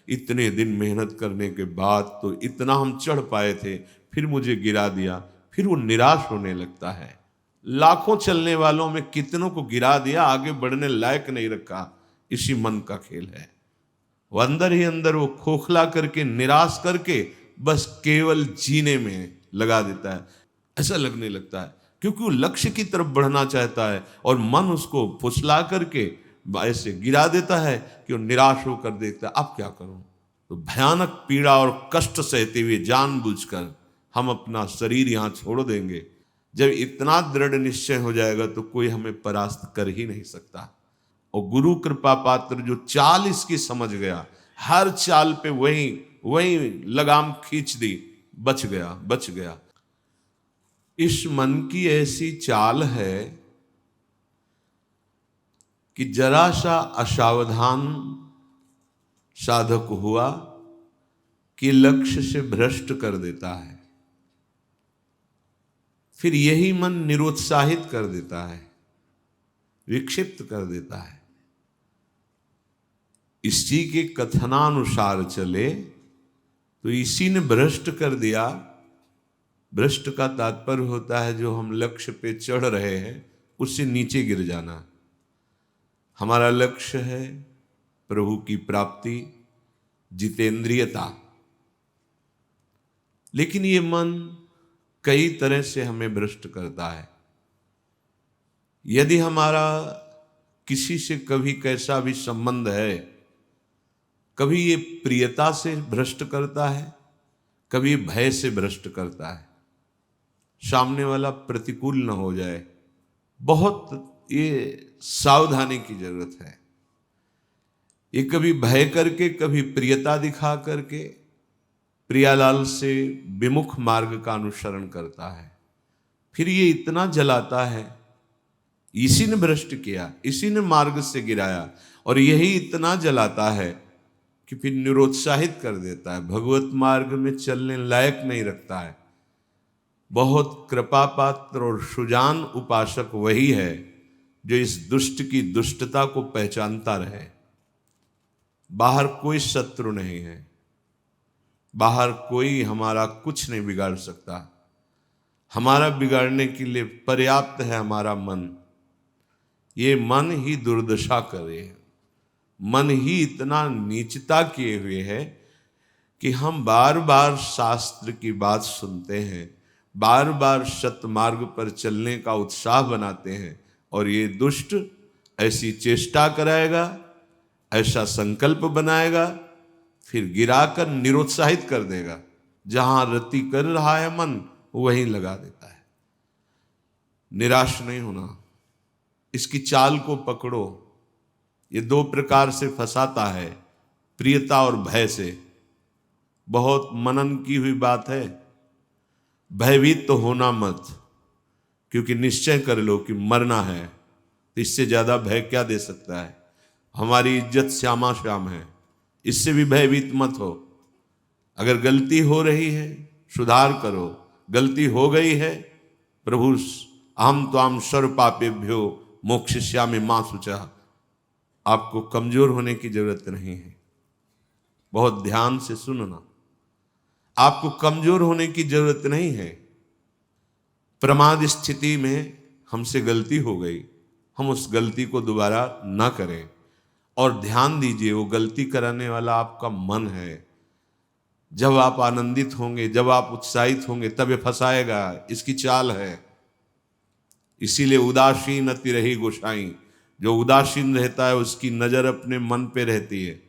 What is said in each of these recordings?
इतने दिन मेहनत करने के बाद तो इतना हम चढ़ पाए थे, फिर मुझे गिरा दिया। फिर वो निराश होने लगता है। लाखों चलने वालों में कितनों को गिरा दिया, आगे बढ़ने लायक नहीं रखा। इसी मन का खेल है। वो अंदर ही अंदर वो खोखला करके, निराश करके बस केवल जीने में लगा देता है। ऐसा लगने लगता है क्योंकि वो लक्ष्य की तरफ बढ़ना चाहता है और मन उसको फुसला करके ऐसे गिरा देता है कि वो निराश होकर देखता है अब क्या करूं। तो भयानक पीड़ा और कष्ट सहते हुए जानबूझकर हम अपना शरीर यहां छोड़ देंगे। जब इतना दृढ़ निश्चय हो जाएगा तो कोई हमें परास्त कर ही नहीं सकता। और गुरु कृपा पात्र जो चाल इसकी समझ गया, हर चाल पे वही वही लगाम खींच दी, बच गया बच गया। इस मन की ऐसी चाल है कि जरा सा असावधान साधक हुआ कि लक्ष्य से भ्रष्ट कर देता है। फिर यही मन निरुत्साहित कर देता है, विक्षिप्त कर देता है। इसी के कथनानुसार चले तो इसी ने भ्रष्ट कर दिया। भ्रष्ट का तात्पर्य होता है जो हम लक्ष्य पे चढ़ रहे हैं उससे नीचे गिर जाना। हमारा लक्ष्य है प्रभु की प्राप्ति, जितेंद्रियता, लेकिन ये मन कई तरह से हमें भ्रष्ट करता है। यदि हमारा किसी से कभी कैसा भी संबंध है, कभी ये प्रियता से भ्रष्ट करता है, कभी भय से भ्रष्ट करता है। सामने वाला प्रतिकूल न हो जाए, बहुत ये सावधानी की जरूरत है। ये कभी भय करके, कभी प्रियता दिखा करके प्रियालाल से विमुख मार्ग का अनुसरण करता है। फिर ये इतना जलाता है, इसी ने भ्रष्ट किया, इसी ने मार्ग से गिराया, और यही इतना जलाता है कि फिर निरुत्साहित कर देता है, भगवत मार्ग में चलने लायक नहीं रखता है। बहुत कृपा पात्र और सुजान उपासक वही है जो इस दुष्ट की दुष्टता को पहचानता रहे। बाहर कोई शत्रु नहीं है, बाहर कोई हमारा कुछ नहीं बिगाड़ सकता। हमारा बिगाड़ने के लिए पर्याप्त है हमारा मन। ये मन ही दुर्दशा करे, मन ही इतना नीचता किए हुए है कि हम बार बार शास्त्र की बात सुनते हैं, बार बार सत्य मार्ग पर चलने का उत्साह बनाते हैं, और ये दुष्ट ऐसी चेष्टा कराएगा, ऐसा संकल्प बनाएगा, फिर गिराकर निरुत्साहित कर देगा। जहां रति कर रहा है मन वहीं लगा देता है। निराश नहीं होना, इसकी चाल को पकड़ो। ये दो प्रकार से फंसाता है, प्रियता और भय से। बहुत मनन की हुई बात है। भयभीत तो होना मत, क्योंकि निश्चय कर लो कि मरना है, तो इससे ज्यादा भय क्या दे सकता है। हमारी इज्जत श्यामा श्याम है, इससे भी भयभीत मत हो। अगर गलती हो रही है सुधार करो, गलती हो गई है प्रभु अहम त्वाम सर्व पापेभ्यो मोक्षयिष्यामि मां शुचः। आपको कमजोर होने की जरूरत नहीं है, बहुत ध्यान से सुनना। आपको कमजोर होने की जरूरत नहीं है। प्रमाद स्थिति में हमसे गलती हो गई, हम उस गलती को दोबारा ना करें। और ध्यान दीजिए, वो गलती कराने वाला आपका मन है। जब आप आनंदित होंगे, जब आप उत्साहित होंगे, तब ये फंसाएगा, इसकी चाल है। इसीलिए उदासीन अति रही गोसाई, जो उदासीन रहता है उसकी नजर अपने मन पे रहती है।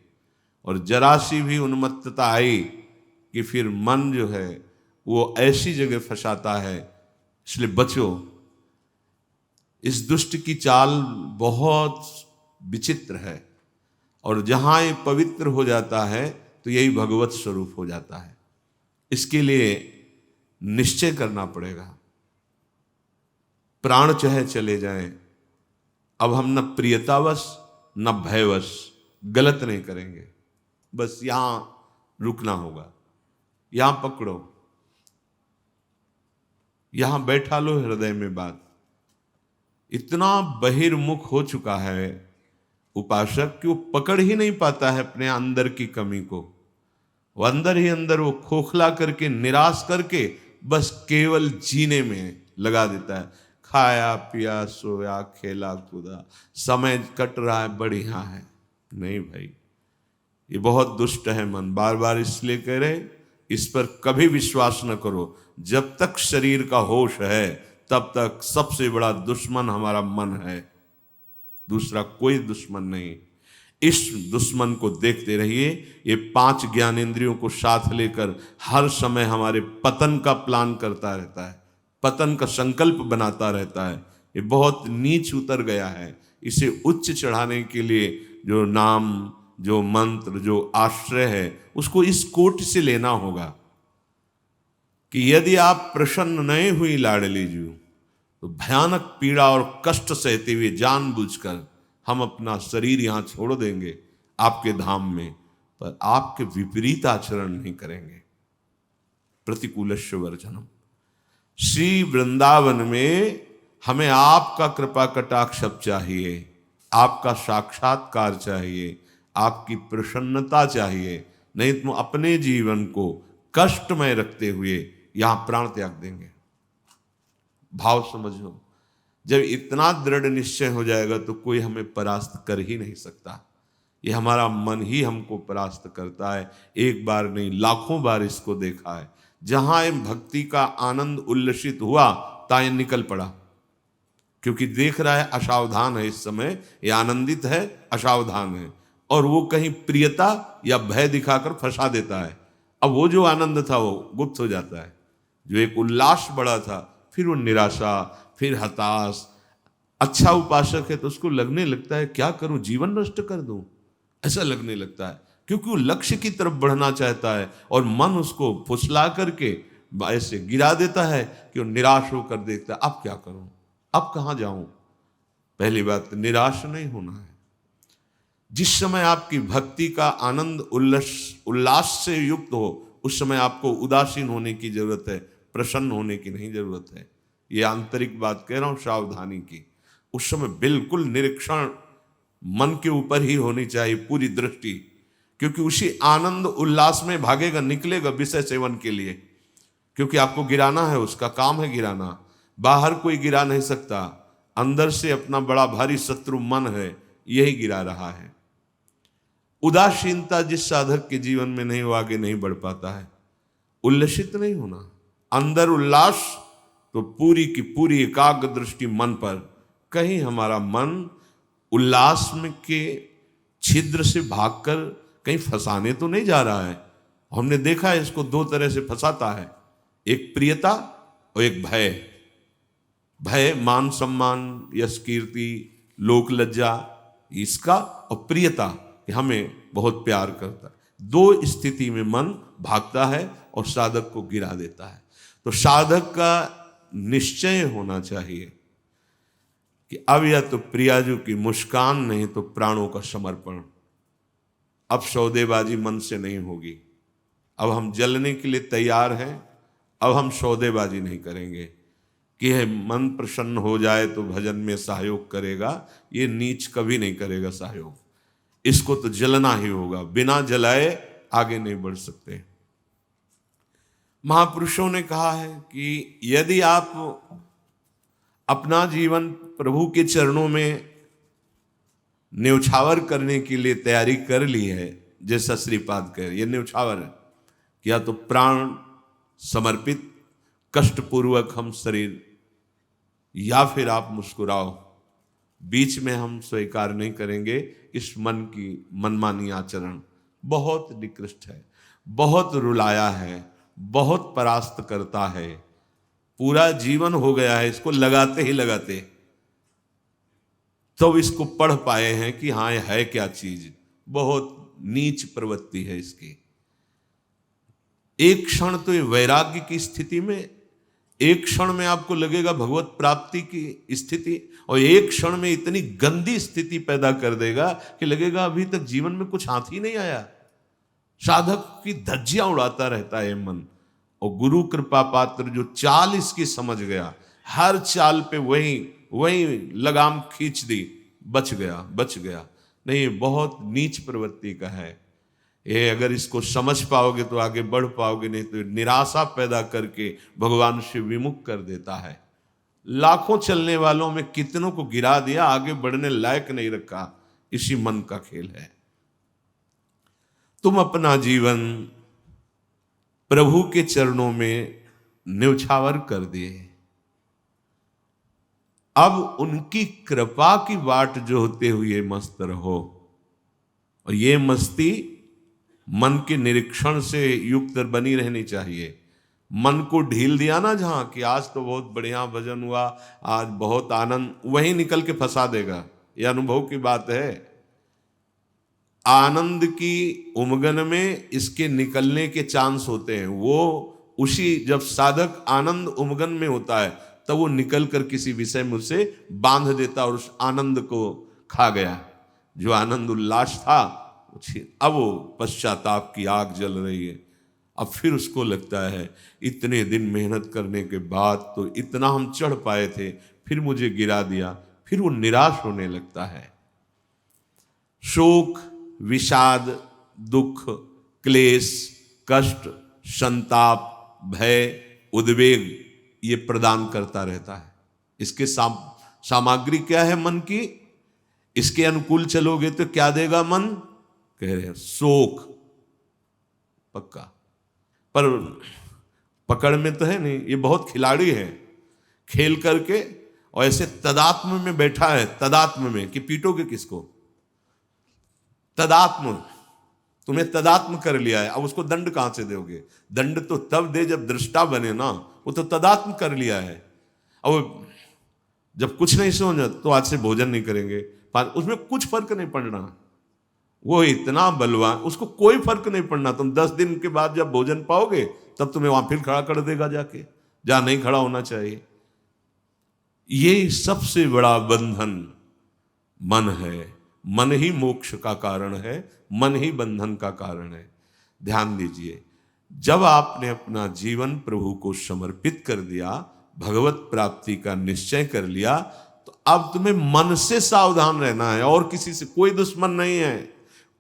और जरा सी भी उन्मत्तता आई कि फिर मन जो है वो ऐसी जगह फंसाता है। इसलिए बचो, इस दुष्ट की चाल बहुत विचित्र है। और जहां ये पवित्र हो जाता है तो यही भगवत स्वरूप हो जाता है। इसके लिए निश्चय करना पड़ेगा। प्राण चाहे चले जाएं, अब हम न प्रियतावश न भयवश गलत नहीं करेंगे। बस यहां रुकना होगा, यहां पकड़ो, यहां बैठा लो हृदय में बात। इतना बहिर्मुख हो चुका है उपासक कि वो पकड़ ही नहीं पाता है अपने अंदर की कमी को। वो अंदर ही अंदर वो खोखला करके, निराश करके बस केवल जीने में लगा देता है। खाया पिया सोया खेला कूदा, समय कट रहा है, बढ़िया है। नहीं भाई, ये बहुत दुष्ट है मन। बार बार इसलिए कह रहे, इस पर कभी विश्वास न करो। जब तक शरीर का होश है तब तक सबसे बड़ा दुश्मन हमारा मन है, दूसरा कोई दुश्मन नहीं। इस दुश्मन को देखते रहिए। ये 5 ज्ञानेंद्रियों को साथ लेकर हर समय हमारे पतन का प्लान करता रहता है, पतन का संकल्प बनाता रहता है। ये बहुत नीच उतर गया है। इसे उच्च चढ़ाने के लिए जो नाम, जो मंत्र, जो आश्रय है, उसको इस कोट से लेना होगा कि यदि आप प्रसन्न नहीं हुई लाडली जी, तो भयानक पीड़ा और कष्ट सहते हुए जानबूझकर हम अपना शरीर यहां छोड़ देंगे आपके धाम में, पर आपके विपरीत आचरण नहीं करेंगे। प्रतिकूलस्य वर्जनम। श्री वृंदावन में हमें आपका कृपा कटाक्ष चाहिए, आपका साक्षात्कार चाहिए, आपकी प्रसन्नता चाहिए। नहीं तो अपने जीवन को कष्टमय रखते हुए यहां प्राण त्याग देंगे। भाव समझो, जब इतना दृढ़ निश्चय हो जाएगा तो कोई हमें परास्त कर ही नहीं सकता। ये हमारा मन ही हमको परास्त करता है। एक बार नहीं, लाखों बार इसको देखा है। जहां भक्ति का आनंद उल्लसित हुआ, ताए निकल पड़ा, क्योंकि देख रहा है असावधान है। इस समय ये आनंदित है, असावधान है, और वो कहीं प्रियता या भय दिखाकर फंसा देता है। अब वो जो आनंद था वो गुप्त हो जाता है। जो एक उल्लास बड़ा था, फिर वो निराशा, फिर हताश। अच्छा उपासक है तो उसको लगने लगता है क्या करूं, जीवन नष्ट कर दूं, ऐसा लगने लगता है, क्योंकि वो लक्ष्य की तरफ बढ़ना चाहता है और मन उसको फुसला करके ऐसे गिरा देता है कि वो निराश होकर देखता है अब क्या करूं, अब कहां जाऊं। पहली बात, निराश नहीं होना है। जिस समय आपकी भक्ति का आनंद उल्लास से युक्त हो, उस समय आपको उदासीन होने की जरूरत है, प्रसन्न होने की नहीं जरूरत है। ये आंतरिक बात कह रहा हूं, सावधानी की। उस समय बिल्कुल निरीक्षण मन के ऊपर ही होनी चाहिए, पूरी दृष्टि, क्योंकि उसी आनंद उल्लास में भागेगा, निकलेगा विषय सेवन के लिए, क्योंकि आपको गिराना है, उसका काम है गिराना। बाहर कोई गिरा नहीं सकता, अंदर से अपना बड़ा भारी शत्रु मन है, यही गिरा रहा है। उदासीनता जिस साधक के जीवन में नहीं, वो आगे नहीं बढ़ पाता है। उल्लसित नहीं होना, अंदर उल्लास, तो पूरी की पूरी एकाग्र दृष्टि मन पर। कहीं हमारा मन उल्लास में के छिद्र से भागकर कहीं फंसाने तो नहीं जा रहा है। हमने देखा है इसको 2 तरह से फंसाता है, एक प्रियता और एक भय। भय मान सम्मान, यश कीर्ति, लोक लज्जा, इसका, और प्रियता कि हमें बहुत प्यार करता है। 2 स्थिति में मन भागता है और साधक को गिरा देता है। तो साधक का निश्चय होना चाहिए कि अब या तो प्रियाजू की मुस्कान, नहीं तो प्राणों का समर्पण। अब सौदेबाजी मन से नहीं होगी। अब हम जलने के लिए तैयार हैं। अब हम सौदेबाजी नहीं करेंगे कि मन प्रसन्न हो जाए तो भजन में सहयोग करेगा। ये नीच कभी नहीं करेगा सहयोग। इसको तो जलना ही होगा, बिना जलाए आगे नहीं बढ़ सकते। महापुरुषों ने कहा है कि यदि आप अपना जीवन प्रभु के चरणों में न्यौछावर करने के लिए तैयारी कर ली है, जैसा श्रीपाद कह रहे, ये न्यौछावर है कि या तो प्राण समर्पित, कष्टपूर्वक हम शरीर, या फिर आप मुस्कुराओ। बीच में हम स्वीकार नहीं करेंगे इस मन की मनमानी आचरण। बहुत निकृष्ट है, बहुत रुलाया है, बहुत परास्त करता है। पूरा जीवन हो गया है इसको लगाते ही लगाते, तो इसको पढ़ पाए हैं कि हाँ ये है क्या चीज। बहुत नीच प्रवृत्ति है इसकी। एक क्षण तो ये वैराग्य की स्थिति में, एक क्षण में आपको लगेगा भगवत प्राप्ति की स्थिति, और एक क्षण में इतनी गंदी स्थिति पैदा कर देगा कि लगेगा अभी तक जीवन में कुछ हाथ ही नहीं आया। साधक की धज्जियां उड़ाता रहता है मन। और गुरु कृपा पात्र जो चाल इसकी समझ गया, हर चाल पे वही लगाम खींच दी, बच गया। नहीं, बहुत नीच प्रवृत्ति का है ये। अगर इसको समझ पाओगे तो आगे बढ़ पाओगे, नहीं तो निराशा पैदा करके भगवान से विमुख कर देता है। लाखों चलने वालों में कितनों को गिरा दिया, आगे बढ़ने लायक नहीं रखा। इसी मन का खेल है। तुम अपना जीवन प्रभु के चरणों में न्यौछावर कर दिए। अब उनकी कृपा की बाट जोहते हुए मस्त रहो। और ये मस्ती मन के निरीक्षण से युक्त बनी रहनी चाहिए। मन को ढील दिया ना जहां कि आज तो बहुत बढ़िया भजन हुआ, आज बहुत आनंद, वहीं निकल के फंसा देगा। यह अनुभव की बात है। आनंद की उमगन में इसके निकलने के चांस होते हैं। वो उसी जब साधक आनंद उमगन में होता है तब वो निकल कर किसी विषय में उसे बांध देता और उस आनंद को खा गया। जो आनंद उल्लास था अब वो पश्चाताप की आग जल रही है। अब फिर उसको लगता है इतने दिन मेहनत करने के बाद तो इतना हम चढ़ पाए थे, फिर मुझे गिरा दिया। फिर वो निराश होने लगता है। शोक, विषाद, दुख, क्लेश, कष्ट, संताप, भय, उद्वेग ये प्रदान करता रहता है। इसके सामग्री क्या है मन की? इसके अनुकूल चलोगे तो क्या देगा मन? कह रहे हैं शोक पक्का। पर पकड़ में तो है नहीं, ये बहुत खिलाड़ी है। खेल करके और ऐसे तदात्म में बैठा है, तदात्म में कि पीटोगे किसको? तदात्म, तुम्हें तदात्म कर लिया है। अब उसको दंड कहां से दोगे? दंड तो तब दे जब दृष्टा बने ना। वो तो तदात्म कर लिया है। अब जब कुछ नहीं समझ तो आज से भोजन नहीं करेंगे, उसमें कुछ फर्क नहीं पड़ना। वो इतना बलवान, उसको कोई फर्क नहीं पड़ना। तुम 10 दिन के बाद जब भोजन पाओगे तब तुम्हें वहां फिर खड़ा कर देगा जाके, जहां नहीं खड़ा होना चाहिए। ये सबसे बड़ा बंधन मन है। मन ही मोक्ष का कारण है, मन ही बंधन का कारण है। ध्यान दीजिए, जब आपने अपना जीवन प्रभु को समर्पित कर दिया, भगवत प्राप्ति का निश्चय कर लिया, तो अब तुम्हें मन से सावधान रहना है। और किसी से कोई दुश्मन नहीं है।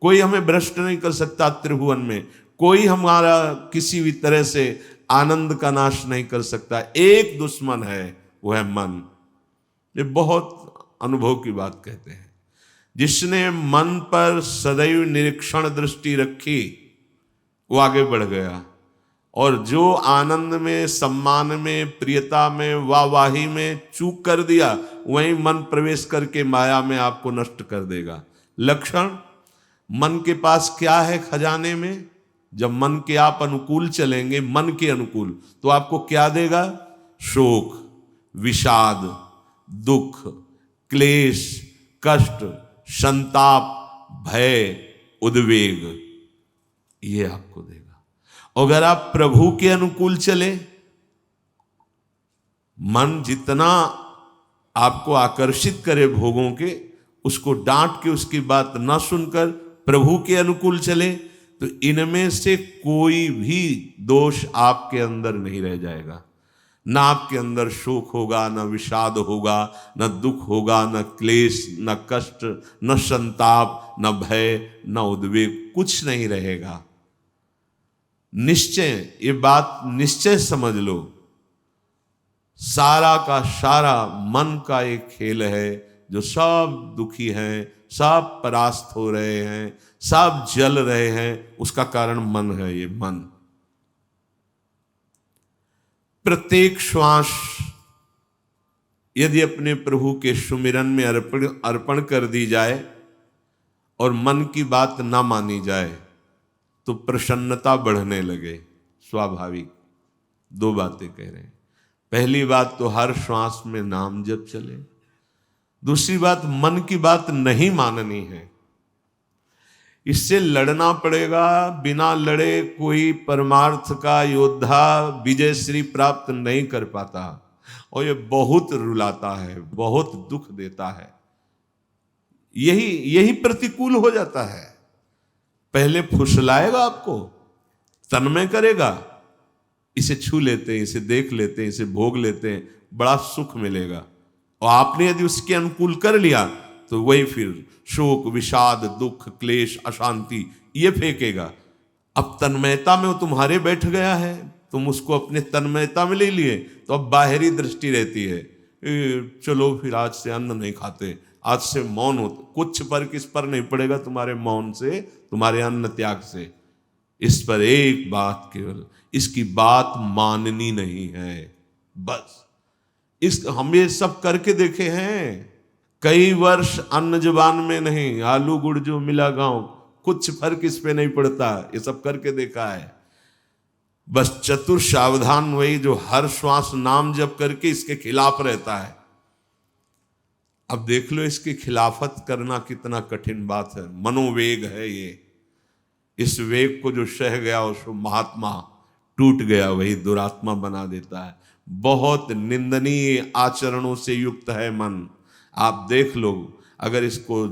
कोई हमें भ्रष्ट नहीं कर सकता त्रिभुवन में। कोई हमारा किसी भी तरह से आनंद का नाश नहीं कर सकता। एक दुश्मन है, वो है मन। ये बहुत अनुभव की बात कहते हैं। जिसने मन पर सदैव निरीक्षण दृष्टि रखी वो आगे बढ़ गया। और जो आनंद में, सम्मान में, प्रियता में, वाहवाही में चूक कर दिया, वहीं मन प्रवेश करके माया में आपको नष्ट कर देगा। लक्षण मन के पास क्या है खजाने में? जब मन के आप अनुकूल चलेंगे, मन के अनुकूल, तो आपको क्या देगा? शोक, विषाद, दुख, क्लेश, कष्ट, संताप, भय, उद्वेग, ये आपको देगा। अगर आप प्रभु के अनुकूल चले, मन जितना आपको आकर्षित करे भोगों के, उसको डांट के उसकी बात ना सुनकर प्रभु के अनुकूल चले, तो इनमें से कोई भी दोष आपके अंदर नहीं रह जाएगा। ना आपके अंदर शोक होगा, ना विषाद होगा, न दुख होगा, न क्लेश, न कष्ट, न संताप, न भय, न उद्वेग, कुछ नहीं रहेगा। निश्चय, ये बात निश्चय समझ लो, सारा का सारा मन का एक खेल है। जो सब दुखी हैं, सब परास्त हो रहे हैं, सब जल रहे हैं, उसका कारण मन है। ये मन प्रत्येक श्वास यदि अपने प्रभु के सुमिरन में अर्पण कर दी जाए और मन की बात ना मानी जाए तो प्रसन्नता बढ़ने लगे। स्वाभाविक। 2 बातें कह रहे हैं। पहली बात तो हर श्वास में नाम जप चले। दूसरी बात, मन की बात नहीं माननी है। इससे लड़ना पड़ेगा। बिना लड़े कोई परमार्थ का योद्धा विजय श्री प्राप्त नहीं कर पाता। और ये बहुत रुलाता है, बहुत दुख देता है। यही प्रतिकूल हो जाता है। पहले फुसलाएगा आपको, तन्मय करेगा, इसे छू लेते हैं, इसे देख लेते हैं, इसे भोग लेते हैं, बड़ा सुख मिलेगा। और आपने यदि उसके अनुकूल कर लिया तो वही फिर शोक, विषाद, दुख, क्लेश, अशांति ये फेंकेगा। अब तन्मयता में वो तुम्हारे बैठ गया है, तुम उसको अपने तन्मयता में ले लिए, तो अब बाहरी दृष्टि रहती है, चलो फिर आज से अन्न नहीं खाते, आज से मौन हो। कुछ फर्क इस पर नहीं पड़ेगा तुम्हारे मौन से, तुम्हारे अन्न त्याग से। इस पर एक बात केवल, इसकी बात माननी नहीं है, बस। इस हम ये सब करके देखे हैं, कई वर्ष अन्न जुबान में नहीं, आलू गुड़ जो मिला गांव, कुछ फर्क इस पे नहीं पड़ता, ये सब करके देखा है। बस चतुर सावधान वही जो हर श्वास नाम जप करके इसके खिलाफ रहता है। अब देख लो इसकी खिलाफत करना कितना कठिन बात है। मनोवेग है ये, इस वेग को जो सह गया उसको महात्मा, टूट गया वही दुरात्मा बना देता है। बहुत निंदनीय आचरणों से युक्त है मन। आप देख लो, अगर इसको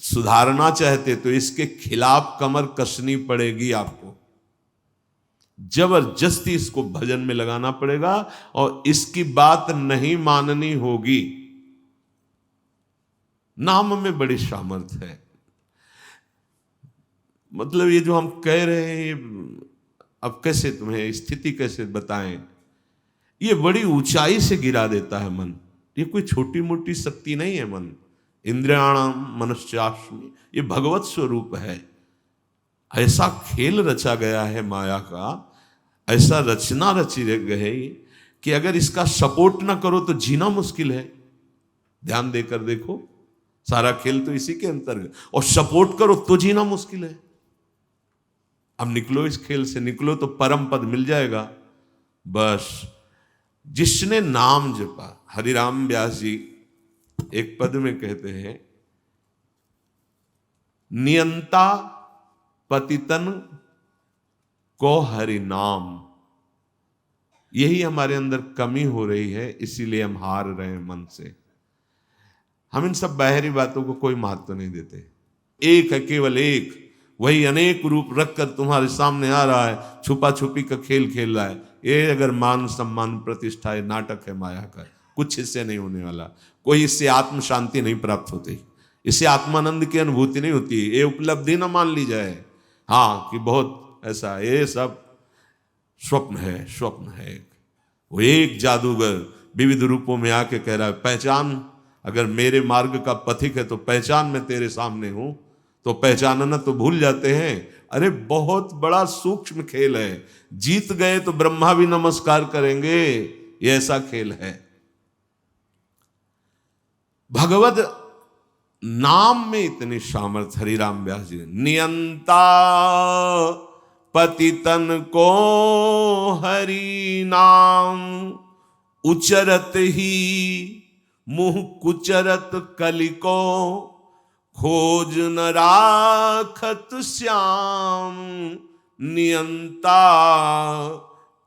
सुधारना चाहते तो इसके खिलाफ कमर कसनी पड़ेगी आपको, जबरदस्ती इसको भजन में लगाना पड़ेगा और इसकी बात नहीं माननी होगी। नाम में बड़ी सामर्थ्य है। मतलब ये जो हम कह रहे हैं, अब कैसे तुम्हें स्थिति कैसे बताएं, ये बड़ी ऊंचाई से गिरा देता है मन। ये कोई छोटी मोटी शक्ति नहीं है मन। इंद्रियाणाम मनश्चास्मि, ये भगवत स्वरूप है। ऐसा खेल रचा गया है माया का, ऐसा रचना रची गई कि अगर इसका सपोर्ट ना करो तो जीना मुश्किल है। ध्यान देकर देखो, सारा खेल तो इसी के अंतर्गत, और सपोर्ट करो तो जीना मुश्किल है। अब निकलो इस खेल से, निकलो तो परम पद मिल जाएगा। बस जिसने नाम जपा, हरिराम व्यास जी एक पद में कहते हैं, नियंता पतितन को हरि नाम। यही हमारे अंदर कमी हो रही है, इसीलिए हम हार रहे हैं मन से। हम इन सब बाहरी बातों को कोई महत्व नहीं देते। एक है, केवल एक, वही अनेक रूप रखकर तुम्हारे सामने आ रहा है, छुपा छुपी का खेल खेल रहा है। ये अगर मान सम्मान प्रतिष्ठा है, नाटक है माया का, कुछ इससे नहीं होने वाला। कोई इससे आत्म शांति नहीं प्राप्त होती, इससे आत्मानंद की अनुभूति नहीं होती। ये उपलब्धि ना मान ली जाए, हाँ, कि बहुत ऐसा, ये सब स्वप्न है, स्वप्न है। वो एक जादूगर विविध रूपों में आके कह रहा है, पहचान, अगर मेरे मार्ग का पथिक है तो पहचान, मैं तेरे सामने हूं। तो पहचानना तो भूल जाते हैं। अरे बहुत बड़ा सूक्ष्म खेल है। जीत गए तो ब्रह्मा भी नमस्कार करेंगे, ये ऐसा खेल है। भगवत नाम में इतनी सामर्थ्य। हरिराम व्यास जी, नियंता पतितन को हरि नाम, उचरत ही मुह कुचरत कलिको, खोज न राखत श्याम, नियंता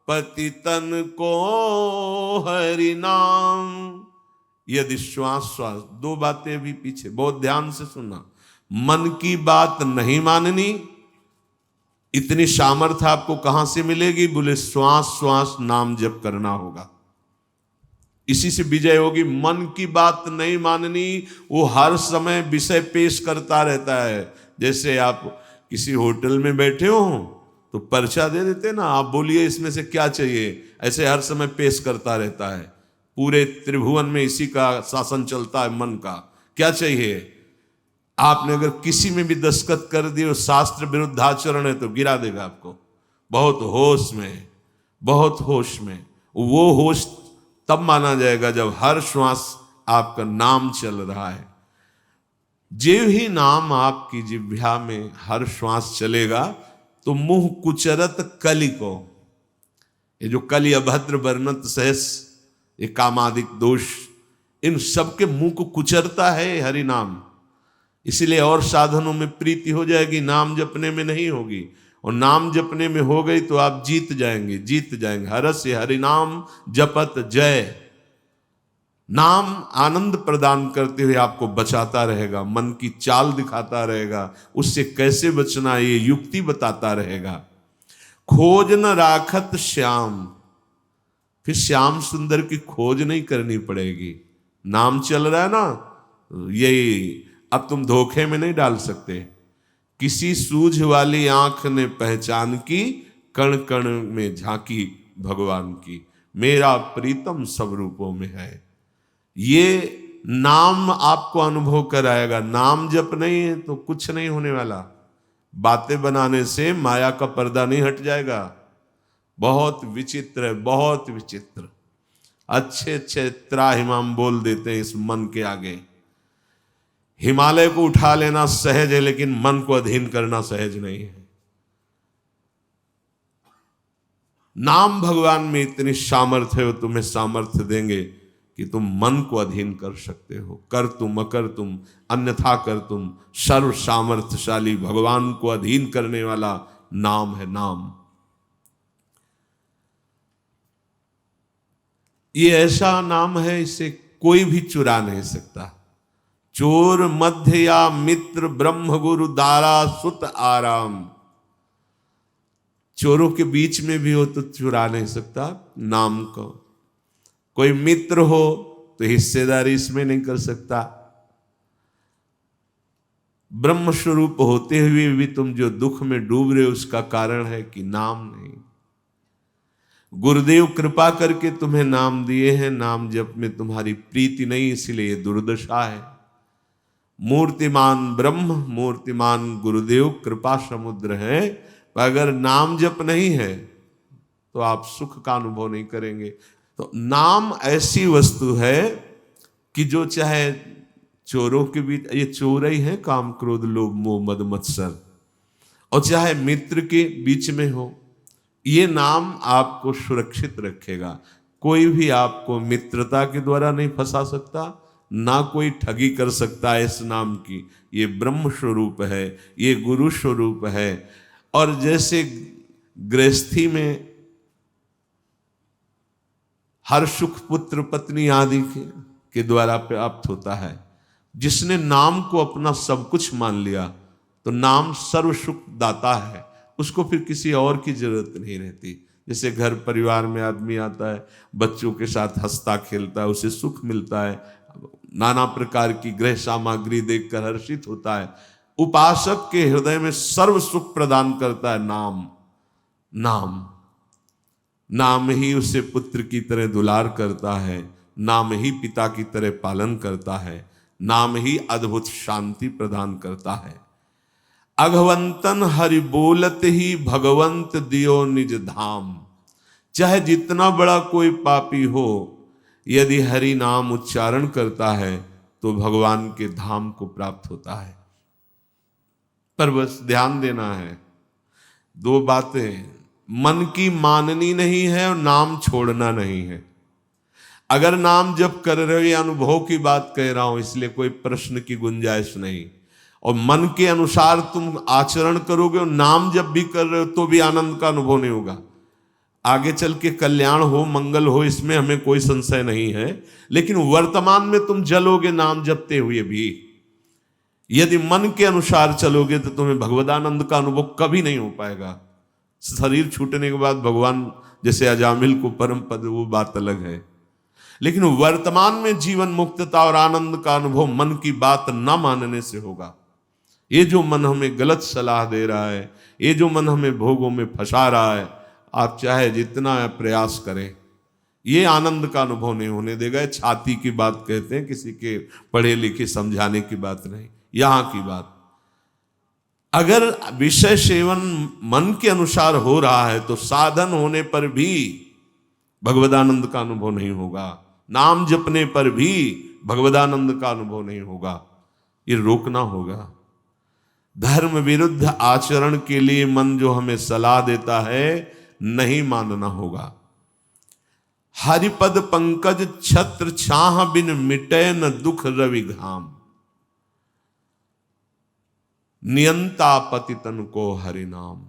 पतितन को हरि नाम। यदि श्वास श्वास, दो बातें भी पीछे बहुत ध्यान से सुनना। मन की बात नहीं माननी, इतनी सामर्थ्य आपको कहां से मिलेगी? बोले श्वास श्वास नाम जप करना होगा, इसी से विजय होगी। मन की बात नहीं माननी, वो हर समय विषय पेश करता रहता है। जैसे आप किसी होटल में बैठे हो तो पर्चा दे देते ना, आप बोलिए इसमें से क्या चाहिए, ऐसे हर समय पेश करता रहता है। पूरे त्रिभुवन में इसी का शासन चलता है, मन का। क्या चाहिए? आपने अगर किसी में भी दस्तखत कर दिए, शास्त्र विरुद्ध आचरण है, तो गिरा देगा आपको। बहुत होश में, बहुत होश में। वो होश तब माना जाएगा जब हर श्वास आपका नाम चल रहा है। जो ही नाम आपकी जिह्वा में हर श्वास चलेगा तो मुंह कुचरत कलि को, ये जो कलि अभद्र वर्णत सहस, ये कामादिक दोष, इन सबके मुंह को कुचरता है हरि नाम। इसीलिए और साधनों में प्रीति हो जाएगी, नाम जपने में नहीं होगी। और नाम जपने में हो गई तो आप जीत जाएंगे, जीत जाएंगे। हरस्य हरि नाम जपत जय। नाम आनंद प्रदान करते हुए आपको बचाता रहेगा, मन की चाल दिखाता रहेगा, उससे कैसे बचना ये युक्ति बताता रहेगा। खोज न राखत श्याम, फिर श्याम सुंदर की खोज नहीं करनी पड़ेगी। नाम चल रहा है ना, यही अब तुम धोखे में नहीं डाल सकते। किसी सूझ वाली आंख ने पहचान की, कण कण में झांकी भगवान की, मेरा प्रीतम सब रूपों में है। ये नाम आपको अनुभव कराएगा। नाम जप नहीं है तो कुछ नहीं होने वाला। बातें बनाने से माया का पर्दा नहीं हट जाएगा। बहुत विचित्र है, बहुत विचित्र। अच्छे अच्छे त्राहिमाम बोल देते हैं इस मन के आगे। हिमालय को उठा लेना सहज है, लेकिन मन को अधीन करना सहज नहीं है। नाम भगवान में इतनी सामर्थ्य है, वो तुम्हें सामर्थ्य देंगे कि तुम मन को अधीन कर सकते हो। कर तुम अकर तुम अन्यथा कर तुम, सर्व सामर्थ्यशाली भगवान को अधीन करने वाला नाम है नाम। ये ऐसा नाम है, इसे कोई भी चुरा नहीं सकता। चोर मध्य या मित्र, ब्रह्म गुरु दारा सुत आराम। चोरों के बीच में भी हो तो चुरा नहीं सकता नाम को। कोई मित्र हो तो हिस्सेदारी इसमें नहीं कर सकता। ब्रह्म स्वरूप होते हुए भी तुम जो दुख में डूब रहे हो, उसका कारण है कि नाम नहीं। गुरुदेव कृपा करके तुम्हें नाम दिए हैं, नाम जप में तुम्हारी प्रीति नहीं, इसलिए दुर्दशा है। मूर्तिमान ब्रह्म, मूर्तिमान गुरुदेव कृपा समुद्र है, अगर नाम जप नहीं है तो आप सुख का अनुभव नहीं करेंगे। तो नाम ऐसी वस्तु है कि जो चाहे चोरों के बीच, ये चोर ही है काम क्रोध लोभ मोह मद मत्सर, और चाहे मित्र के बीच में हो, ये नाम आपको सुरक्षित रखेगा। कोई भी आपको मित्रता के द्वारा नहीं फंसा सकता, ना कोई ठगी कर सकता है इस नाम की। ये ब्रह्म स्वरूप है, ये गुरु स्वरूप है। और जैसे गृहस्थी में हर सुख पुत्र पत्नी आदि के द्वारा प्राप्त होता है, जिसने नाम को अपना सब कुछ मान लिया तो नाम सर्व सुख दाता है, उसको फिर किसी और की जरूरत नहीं रहती। जैसे घर परिवार में आदमी आता है, बच्चों के साथ हंसता खेलता है, उसे सुख मिलता है, नाना प्रकार की गृह सामग्री देखकर हर्षित होता है। उपासक के हृदय में सर्व सुख प्रदान करता है नाम। नाम नाम ही उसे पुत्र की तरह दुलार करता है, नाम ही पिता की तरह पालन करता है, नाम ही अद्भुत शांति प्रदान करता है। अघवंतन हरि बोलत ही भगवंत दियो निज धाम। चाहे जितना बड़ा कोई पापी हो, यदि हरि नाम उच्चारण करता है तो भगवान के धाम को प्राप्त होता है। पर बस ध्यान देना है, दो बातें, मन की माननी नहीं है और नाम छोड़ना नहीं है। अगर नाम जप कर रहे हो, ये अनुभव की बात कह रहा हूं, इसलिए कोई प्रश्न की गुंजाइश नहीं। और मन के अनुसार तुम आचरण करोगे और नाम जप भी कर रहे हो तो भी आनंद का अनुभव नहीं होगा। आगे चल के कल्याण हो, मंगल हो, इसमें हमें कोई संशय नहीं है, लेकिन वर्तमान में तुम जलोगे नाम जपते हुए भी। यदि मन के अनुसार चलोगे तो तुम्हें भगवदानंद का अनुभव कभी नहीं हो पाएगा। शरीर छूटने के बाद भगवान जैसे अजामिल को परम पद, वो बात अलग है, लेकिन वर्तमान में जीवन मुक्तता और आनंद का अनुभव मन की बात न मानने से होगा। ये जो मन हमें गलत सलाह दे रहा है, ये जो मन हमें भोगों में फंसा रहा है, आप चाहे जितना प्रयास करें, ये आनंद का अनुभव नहीं होने देगा। छाती की बात कहते हैं, किसी के पढ़े लिखे समझाने की बात नहीं, यहां की बात। अगर विषय सेवन मन के अनुसार हो रहा है तो साधन होने पर भी भगवदानंद का अनुभव नहीं होगा, नाम जपने पर भी भगवदानंद का अनुभव नहीं होगा। ये रोकना होगा। धर्म विरुद्ध आचरण के लिए मन जो हमें सलाह देता है, नहीं मानना होगा। हरिपद पंकज छत्र छाह बिन मिटे न दुख रवि घाम। नियंता पतितन को हरि नाम।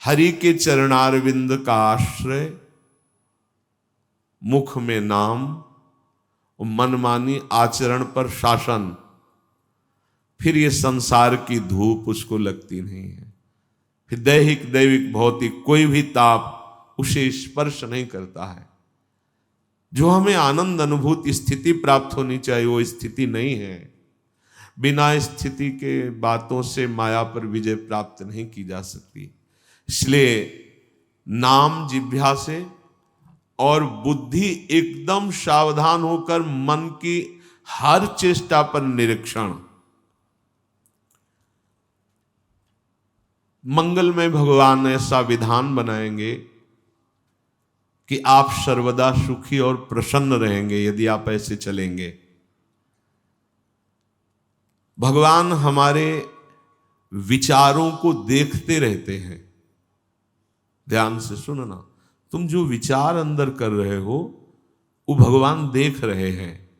हरि के चरणारविंद का आश्रय, मुख में नाम, मनमानी आचरण पर शासन, फिर ये संसार की धूप उसको लगती नहीं है। फिर दैहिक दैविक भौतिक कोई भी ताप उसे स्पर्श नहीं करता है। जो हमें आनंद अनुभूति स्थिति प्राप्त होनी चाहिए वो स्थिति नहीं है। बिना स्थिति के बातों से माया पर विजय प्राप्त नहीं की जा सकती। इसलिए नाम जिह्वा से और बुद्धि एकदम सावधान होकर मन की हर चेष्टा पर निरीक्षण। मंगल में भगवान ऐसा विधान बनाएंगे कि आप सर्वदा सुखी और प्रसन्न रहेंगे यदि आप ऐसे चलेंगे। भगवान हमारे विचारों को देखते रहते हैं। ध्यान से सुनना, तुम जो विचार अंदर कर रहे हो वो भगवान देख रहे हैं।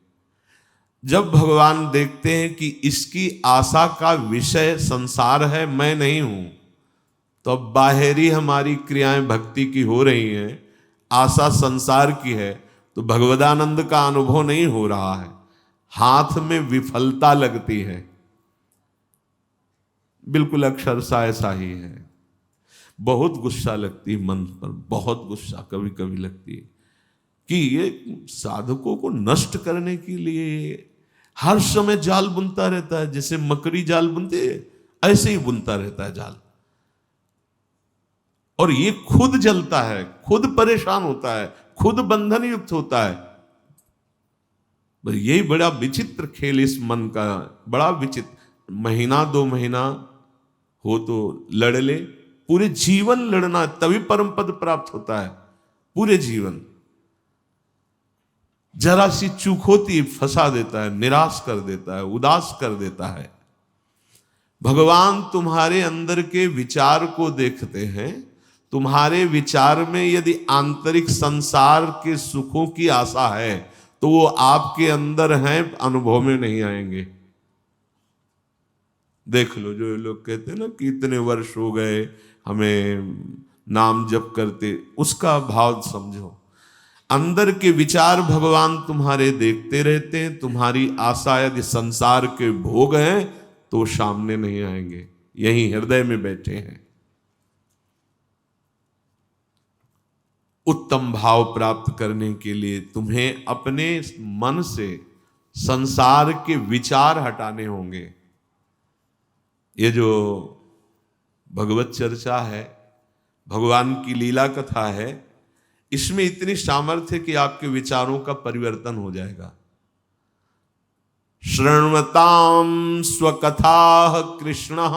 जब भगवान देखते हैं कि इसकी आशा का विषय संसार है, मैं नहीं हूं, तो अब बाहरी हमारी क्रियाएं भक्ति की हो रही हैं, आशा संसार की है, तो भगवदानंद का अनुभव नहीं हो रहा है, हाथ में विफलता लगती है। बिल्कुल अक्षरशः ऐसा ही है। बहुत गुस्सा लगती है मन पर, बहुत गुस्सा कभी कभी लगती है कि ये साधकों को नष्ट करने के लिए हर समय जाल बुनता रहता है। जैसे मकड़ी जाल बुनते है ऐसे ही बुनता रहता है जाल, और ये खुद जलता है, खुद परेशान होता है, खुद बंधन युक्त होता है। यही बड़ा विचित्र खेल इस मन का, बड़ा विचित्र। महीना 2 महीना हो तो लड़ ले, पूरे जीवन लड़ना, तभी परम पद प्राप्त होता है। पूरे जीवन जरा सी चूक होती फंसा देता है, निराश कर देता है, उदास कर देता है। भगवान तुम्हारे अंदर के विचार को देखते हैं। तुम्हारे विचार में यदि आंतरिक संसार के सुखों की आशा है तो वो आपके अंदर हैं, अनुभव में नहीं आएंगे। देख लो, जो लोग कहते हैं ना कि इतने वर्ष हो गए हमें नाम जप करते, उसका भाव समझो। अंदर के विचार भगवान तुम्हारे देखते रहते हैं। तुम्हारी आशा यदि संसार के भोग हैं तो सामने नहीं आएंगे, यहीं हृदय में बैठे हैं। उत्तम भाव प्राप्त करने के लिए तुम्हें अपने मन से संसार के विचार हटाने होंगे। ये जो भगवत चर्चा है, भगवान की लीला कथा है, इसमें इतनी सामर्थ्य कि आपके विचारों का परिवर्तन हो जाएगा। शृण्वतां स्वकथा कृष्ण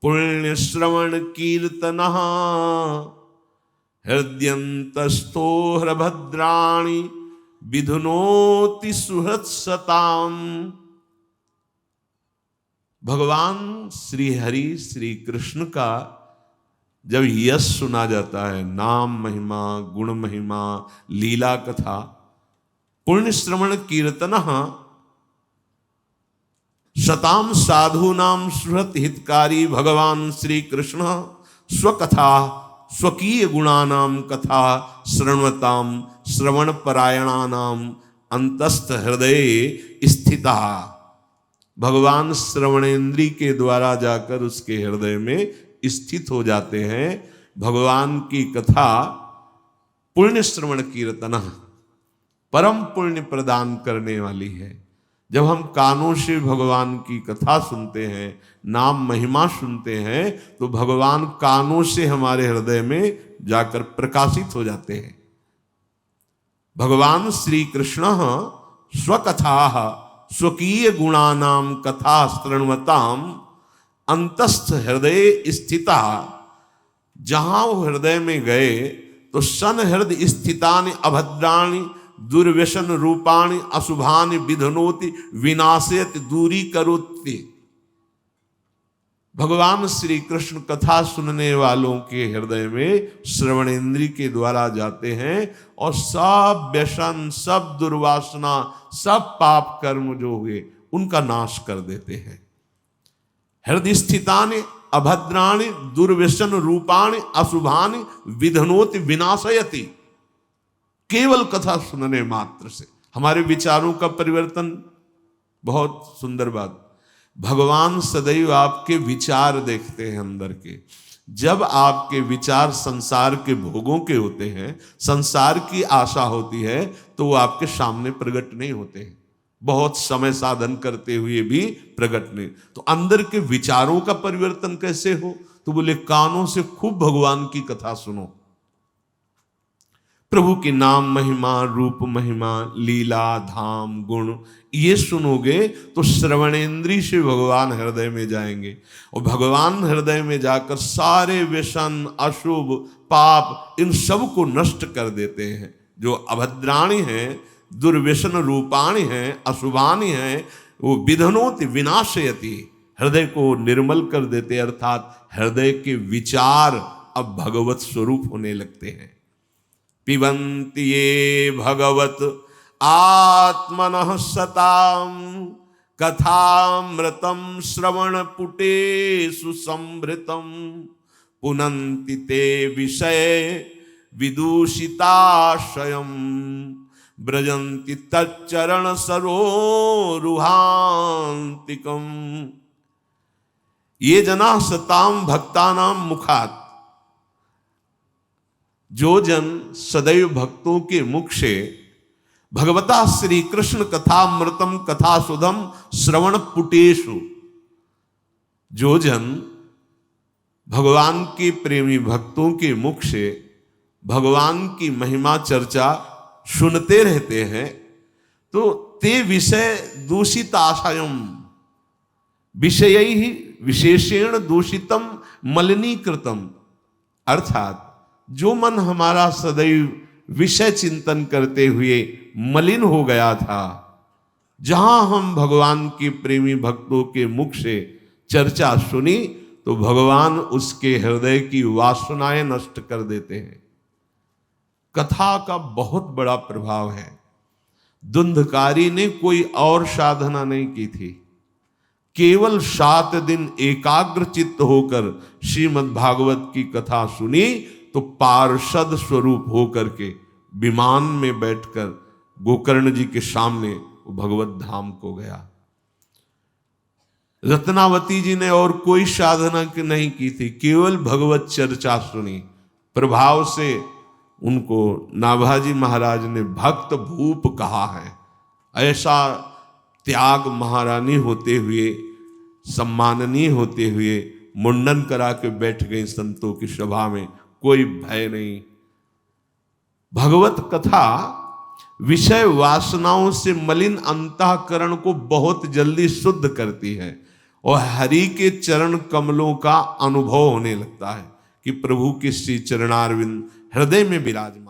पुण्य श्रवण कीर्तन हृदयंतस्थो हृभद्राणि विधुनोति सुहृत्सताम। भगवान श्री हरि श्री कृष्ण का जब यश सुना जाता है, नाम महिमा, गुण महिमा, लीला कथा, पुण्य श्रवण कीर्तन शताम साधूनाम सुहृत हितकारी भगवान श्री कृष्ण स्वकथा स्वकीय गुणानाम कथा शृण्वताम श्रवण परायणानाम अंतस्थ हृदय स्थिता। भगवान श्रवणेन्द्री के द्वारा जाकर उसके हृदय में स्थित हो जाते हैं। भगवान की कथा पुण्य श्रवण कीर्तन परम पुण्य प्रदान करने वाली है। जब हम कानों से भगवान की कथा सुनते हैं, नाम महिमा सुनते हैं, तो भगवान कानों से हमारे हृदय में जाकर प्रकाशित हो जाते हैं। भगवान श्री कृष्ण स्वकथा स्वकीय गुणानाम कथा शृण्वताम अंतस्थ हृदय स्थिता। जहां वो हृदय में गए तो सन हृदय स्थितानि अभद्राणि दुर्व्यसन रूपाणि अशुभानि विधनोति विनाशयति दूरी करोति। भगवान श्री कृष्ण कथा सुनने वालों के हृदय में श्रवणेन्द्री के द्वारा जाते हैं और सब व्यसन, सब दुर्वासना, सब पाप कर्म जो हुए उनका नाश कर देते हैं। हृदय स्थितानि अभद्राणि दुर्व्यसन रूपाणि अशुभानि विधनोति विनाशयति। केवल कथा सुनने मात्र से हमारे विचारों का परिवर्तन। बहुत सुंदर बात, भगवान सदैव आपके विचार देखते हैं अंदर के। जब आपके विचार संसार के भोगों के होते हैं, संसार की आशा होती है, तो वो आपके सामने प्रकट नहीं होते हैं, बहुत समय साधन करते हुए भी प्रकट नहीं। तो अंदर के विचारों का परिवर्तन कैसे हो? तो बोले कानों से खूब भगवान की कथा सुनो, प्रभु के नाम महिमा, रूप महिमा, लीला, धाम, गुण, ये सुनोगे तो श्रवणेंद्री से भगवान हृदय में जाएंगे, और भगवान हृदय में जाकर सारे व्यसन, अशुभ, पाप, इन सब को नष्ट कर देते हैं। जो अभद्राणी हैं, दुर्व्यसन रूपाणी हैं, अशुभानी हैं, वो विधनोति विनाशयति, हृदय को निर्मल कर देते, अर्थात हृदय के विचार अब भगवत स्वरूप होने लगते हैं। पिबन्ति ये भगवत आत्मनः सताम कथामृतं श्रवणपुटेषु संभृतं पुनन्ति ते विषय विदूषिताशयम् ब्रजन्ति तच्चरण सरोरुहान्तिकम्। ये जना सताम भक्तानां मुखात्, जो जन सदैव भक्तों के मुख से भगवता श्री कृष्ण कथामृतम कथा सुधम श्रवण पुटेशु, जो जन भगवान के प्रेमी भक्तों के मुख से भगवान की महिमा चर्चा सुनते रहते हैं, तो ते विषय दूषित आशयम, विषय ही विशेषेण दूषितम मलिनीकृतम, अर्थात जो मन हमारा सदैव विषय चिंतन करते हुए मलिन हो गया था, जहां हम भगवान के प्रेमी भक्तों के मुख से चर्चा सुनी तो भगवान उसके हृदय की वासनाएं नष्ट कर देते हैं। कथा का बहुत बड़ा प्रभाव है। धुंधकारी ने कोई और साधना नहीं की थी, केवल 7 दिन एकाग्र चित्त होकर श्रीमद् भागवत की कथा सुनी तो पार्षद स्वरूप होकर के विमान में बैठकर गोकर्ण जी के सामने वो भगवत धाम को गया। रत्नावती जी ने और कोई साधना नहीं की थी, केवल भगवत चर्चा सुनी। प्रभाव से उनको नाभाजी महाराज ने भक्त भूप कहा है। ऐसा त्याग महारानी होते हुए, सम्माननीय होते हुए मुंडन करा के बैठ गई संतों की सभा में, कोई भय नहीं। भगवत कथा विषय वासनाओं से मलिन अंतःकरण को बहुत जल्दी शुद्ध करती है और हरि के चरण कमलों का अनुभव होने लगता है कि प्रभु के श्री चरणारविंद हृदय में विराजमान।